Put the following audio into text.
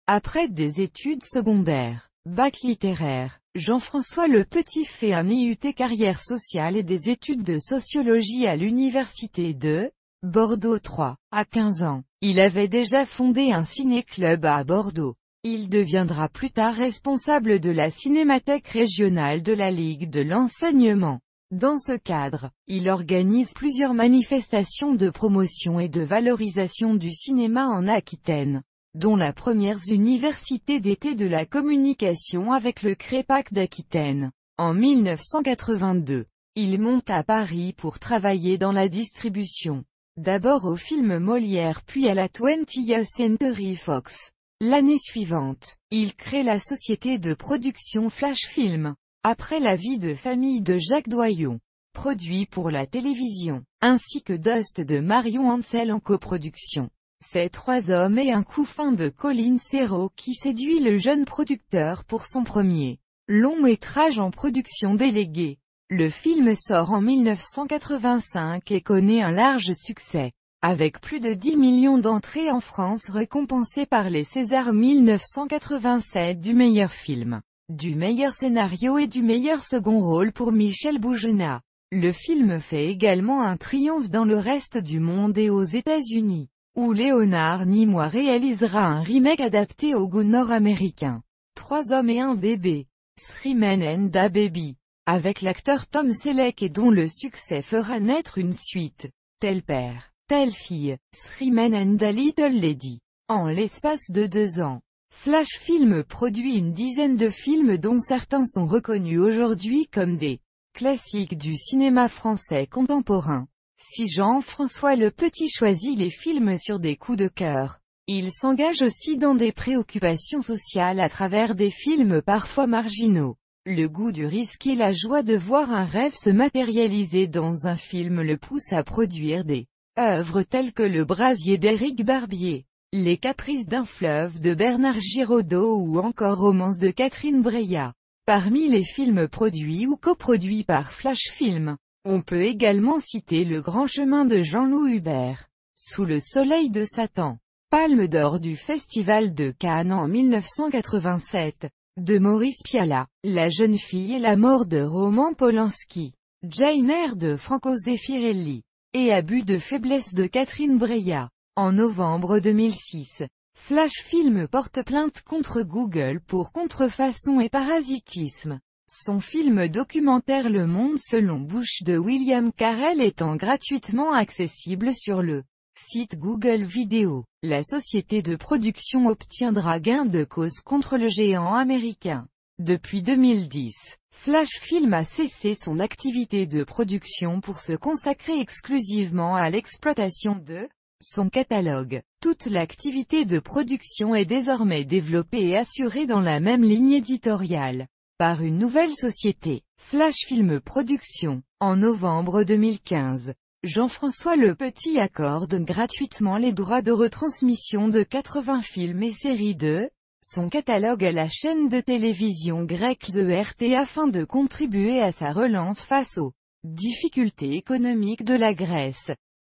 Après des études secondaires, bac littéraire, Jean-François Le Petit fait un IUT carrière sociale et des études de sociologie à l'université de Bordeaux 3. À 15 ans, il avait déjà fondé un ciné-club à Bordeaux. Il deviendra plus tard responsable de la cinémathèque régionale de la Ligue de l'enseignement. Dans ce cadre, il organise plusieurs manifestations de promotion et de valorisation du cinéma en Aquitaine, dont la première université d'été de la communication avec le Crépac d'Aquitaine. En 1982, il monte à Paris pour travailler dans la distribution. D'abord au film Molière puis à la 20th Century Fox. L'année suivante, il crée la société de production Flash Film. Après La vie de famille de Jacques Doyon, produit pour la télévision, ainsi que Dust de Marion Ansel en coproduction. C'est Trois hommes et un couffin de Colin Serrault qui séduit le jeune producteur pour son premier long métrage en production déléguée. Le film sort en 1985 et connaît un large succès, avec plus de 10 millions d'entrées en France récompensées par les Césars 1987 du meilleur film, du meilleur scénario et du meilleur second rôle pour Michel Bougenat. Le film fait également un triomphe dans le reste du monde et aux États-Unis, où Léonard Nimoy réalisera un remake adapté au goût nord-américain. Trois hommes et un bébé. Three Men and a Baby, avec l'acteur Tom Selleck et dont le succès fera naître une suite. Tel père, telle fille, Three Men and a Little Lady. En l'espace de 2 ans, Flash Film produit une dizaine de films dont certains sont reconnus aujourd'hui comme des classiques du cinéma français contemporain. Si Jean-François Le Petit choisit les films sur des coups de cœur, il s'engage aussi dans des préoccupations sociales à travers des films parfois marginaux. Le goût du risque et la joie de voir un rêve se matérialiser dans un film le poussent à produire des œuvres telles que Le Brasier d'Éric Barbier, Les Caprices d'un fleuve de Bernard Giraudot ou encore Romance de Catherine Breillat. Parmi les films produits ou coproduits par Flash Film, on peut également citer Le Grand Chemin de Jean-Loup Hubert, Sous le soleil de Satan, Palme d'or du Festival de Cannes en 1987, de Maurice Pialat, La jeune fille et la mort de Roman Polanski, Jane Eyre de Franco Zeffirelli, et Abus de faiblesse de Catherine Breillat. En novembre 2006, Flash Film porte plainte contre Google pour contrefaçon et parasitisme. Son film documentaire Le Monde selon Bush de William Carell étant gratuitement accessible sur le site Google Vidéo, la société de production obtiendra gain de cause contre le géant américain. Depuis 2010, Flash Film a cessé son activité de production pour se consacrer exclusivement à l'exploitation de son catalogue. Toute l'activité de production est désormais développée et assurée dans la même ligne éditoriale par une nouvelle société, Flash Film Productions. En novembre 2015, Jean-François Le Petit accorde gratuitement les droits de retransmission de 80 films et séries de son catalogue à la chaîne de télévision grecque The RT afin de contribuer à sa relance face aux difficultés économiques de la Grèce.